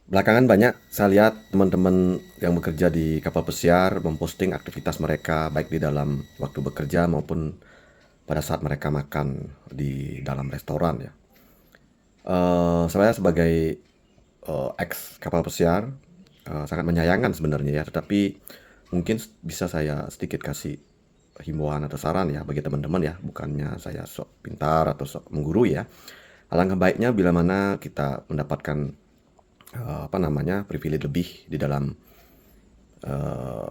Belakangan banyak saya lihat teman-teman yang bekerja di kapal pesiar memposting aktivitas mereka baik di dalam waktu bekerja maupun pada saat mereka makan di dalam restoran ya. Saya sebagai ex kapal pesiar sangat menyayangkan sebenarnya ya, tetapi mungkin bisa saya sedikit kasih himbauan atau saran ya bagi teman-teman ya, bukannya saya sok pintar atau sok menggurui ya. Alangkah baiknya bila mana kita mendapatkan privilege lebih di dalam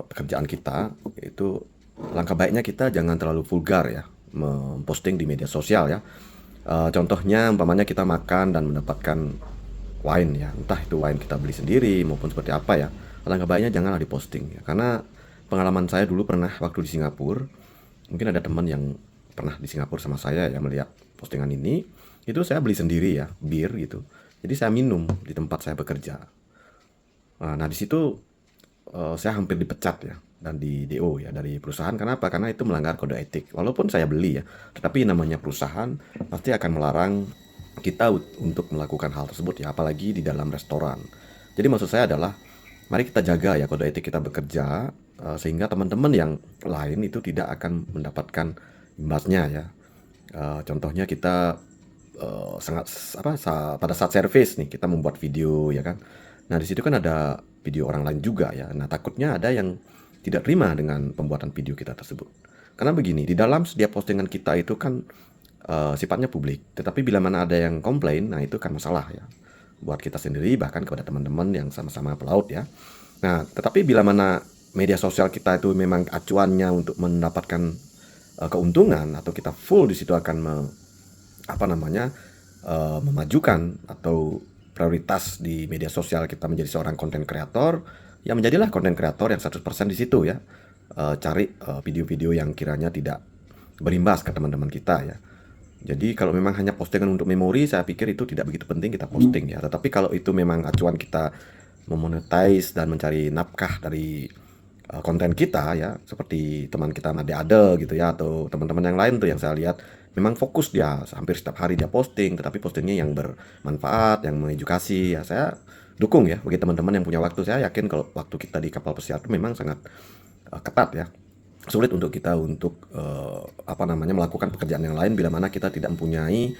pekerjaan kita, itu langkah baiknya kita jangan terlalu vulgar ya memposting di media sosial ya. Contohnya umpamanya kita makan dan mendapatkan wine ya, entah itu wine kita beli sendiri maupun seperti apa ya. Alangkah baiknya janganlah diposting ya, karena pengalaman saya dulu pernah waktu di Singapura, mungkin ada teman yang pernah di Singapura sama saya ya melihat postingan ini, itu saya beli sendiri ya, bir gitu. Jadi saya minum di tempat saya bekerja. Nah, di situ saya hampir dipecat ya dan di DO ya dari perusahaan. Kenapa? Karena itu melanggar kode etik. Walaupun saya beli ya, tetapi namanya perusahaan pasti akan melarang kita untuk melakukan hal tersebut ya, apalagi di dalam restoran. Jadi maksud saya adalah mari kita jaga ya kode etik kita bekerja, sehingga teman-teman yang lain itu tidak akan mendapatkan imbasnya ya. Contohnya kita sangat pada saat servis nih kita membuat video ya kan. Nah, di situ kan ada video orang lain juga ya. Nah, takutnya ada yang tidak terima dengan pembuatan video kita tersebut. Karena begini, di dalam setiap postingan kita itu kan sifatnya publik. Tetapi bila mana ada yang komplain, nah itu kan masalah ya. Buat kita sendiri bahkan kepada teman-teman yang sama-sama pelaut ya. Nah, tetapi bila mana media sosial kita itu memang acuannya untuk mendapatkan keuntungan atau kita full di situ akan memajukan atau prioritas di media sosial kita menjadi seorang konten kreator, ya menjadilah konten kreator yang 100% di situ ya. Cari video-video yang kiranya tidak berimbas ke teman-teman kita ya. Jadi kalau memang hanya postingan untuk memori, saya pikir itu tidak begitu penting kita posting ya. Tetapi kalau itu memang acuan kita memonetize dan mencari nafkah dari konten kita ya, seperti teman kita Made Ade gitu ya, atau teman-teman yang lain tuh yang saya lihat memang fokus dia hampir setiap hari dia posting, tetapi postingnya yang bermanfaat, yang mengedukasi ya, saya dukung ya bagi teman-teman yang punya waktu. Saya yakin kalau waktu kita di kapal pesiar itu memang sangat ketat ya, sulit untuk kita untuk melakukan pekerjaan yang lain bila mana kita tidak mempunyai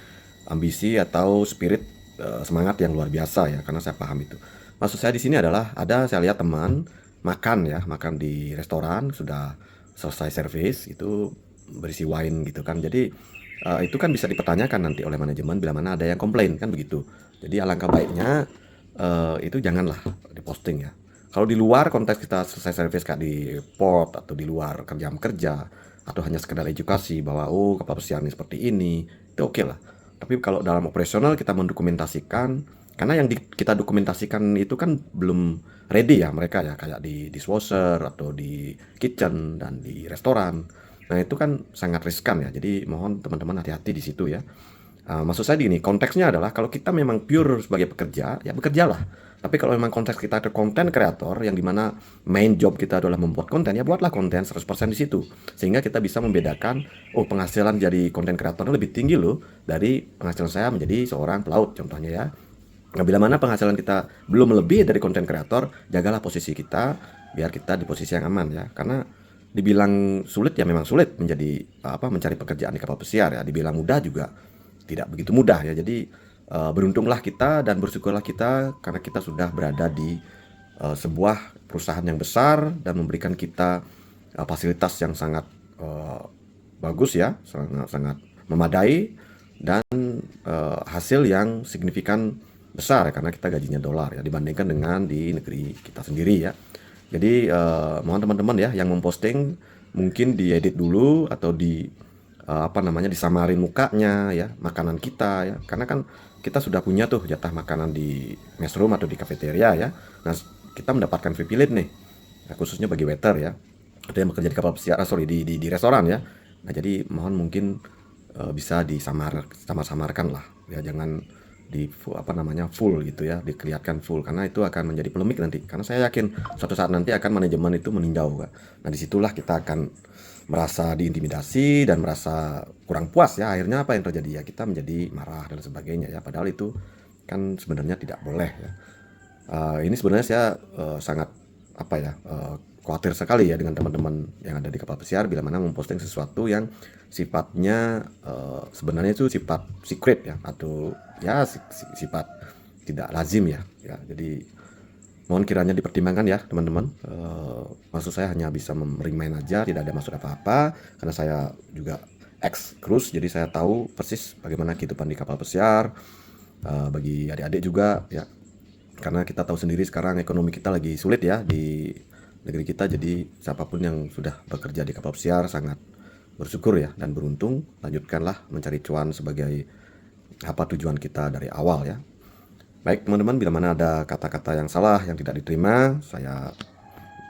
ambisi atau spirit semangat yang luar biasa ya, karena saya paham itu. Maksud saya di sini adalah ada saya lihat teman makan di restoran sudah selesai servis itu berisi wine gitu kan. Jadi itu kan bisa dipertanyakan nanti oleh manajemen bila mana ada yang komplain kan begitu. Jadi alangkah baiknya itu janganlah diposting ya. Kalau di luar konteks kita selesai servis kayak di port atau di luar jam kerja atau hanya sekedar edukasi bahwa oh kapal pesiar ini seperti ini, itu oke lah. Tapi kalau dalam operasional kita mendokumentasikan, karena yang kita dokumentasikan itu kan belum ready ya mereka ya, kayak di dishwasher atau di kitchen dan di restoran. Nah, itu kan sangat riskan ya. Jadi mohon teman-teman hati-hati di situ ya. Maksud saya gini, konteksnya adalah kalau kita memang pure sebagai pekerja, ya bekerjalah. Tapi kalau memang konteks kita ada konten kreator yang dimana main job kita adalah membuat konten, ya buatlah konten 100% di situ. Sehingga kita bisa membedakan, oh penghasilan jadi konten kreatornya lebih tinggi loh dari penghasilan saya menjadi seorang pelaut contohnya ya. Nah, bila mana penghasilan kita belum lebih dari konten kreator, jagalah posisi kita biar kita di posisi yang aman ya. Karena dibilang sulit ya memang sulit menjadi mencari pekerjaan di kapal pesiar ya. Dibilang mudah juga tidak begitu mudah ya. Jadi beruntunglah kita dan bersyukurlah kita karena kita sudah berada di sebuah perusahaan yang besar dan memberikan kita fasilitas yang sangat bagus ya, sangat memadai dan hasil yang signifikan besar ya, karena kita gajinya dolar ya dibandingkan dengan di negeri kita sendiri ya. Jadi mohon teman-teman ya yang memposting mungkin diedit dulu atau disamarin mukanya ya, makanan kita ya. Karena kan kita sudah punya tuh jatah makanan di messroom atau di kafeteria ya. Nah, kita mendapatkan privilege nih. Nah, khususnya bagi waiter ya. Atau yang bekerja di kapal pesiar, di restoran ya. Nah, jadi mohon mungkin bisa samar-samarkan lah. Ya jangan full gitu ya, dikelihatkan full karena itu akan menjadi polemik nanti. Karena saya yakin suatu saat nanti akan manajemen itu meninjau Kak. Nah, disitulah kita akan merasa diintimidasi dan merasa kurang puas ya. Akhirnya apa yang terjadi ya, kita menjadi marah dan sebagainya ya, padahal itu kan sebenarnya tidak boleh ya. Ini sebenarnya saya, sangat apa ya, khawatir sekali ya dengan teman-teman yang ada di kapal pesiar bila mana memposting sesuatu yang sifatnya, sebenarnya itu sifat secret ya, atau ya sifat tidak lazim ya. Ya, jadi mohon kiranya dipertimbangkan ya teman-teman. Maksud saya hanya bisa main aja, tidak ada maksud apa-apa, karena saya juga ex cruise, jadi saya tahu persis bagaimana kehidupan di kapal pesiar, bagi adik-adik juga ya. Karena kita tahu sendiri sekarang ekonomi kita lagi sulit ya di negeri kita, jadi siapapun yang sudah bekerja di kapal pesiar sangat bersyukur ya dan beruntung. Lanjutkanlah mencari cuan sebagai apa tujuan kita dari awal ya. Baik teman-teman, bila mana ada kata-kata yang salah yang tidak diterima, saya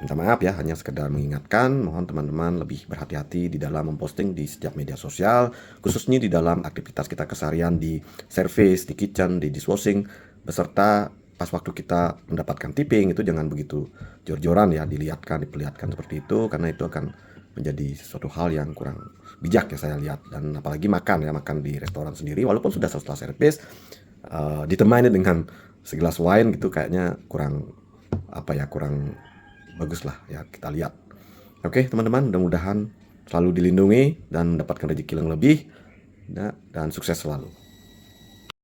minta maaf ya, hanya sekedar mengingatkan. Mohon teman-teman lebih berhati-hati di dalam memposting di setiap media sosial, khususnya di dalam aktivitas kita keseharian di service, di kitchen, di dishwashing, beserta pas waktu kita mendapatkan tipping itu jangan begitu jor-joran ya, diperlihatkan seperti itu, karena itu akan menjadi sesuatu hal yang kurang bijak ya saya lihat. Dan apalagi makan di restoran sendiri, walaupun sudah setelah service, ditemani dengan segelas wine gitu, kayaknya kurang apa ya, kurang bagus lah ya kita lihat. Oke teman-teman, mudah-mudahan selalu dilindungi dan mendapatkan rezeki yang lebih, dan sukses selalu.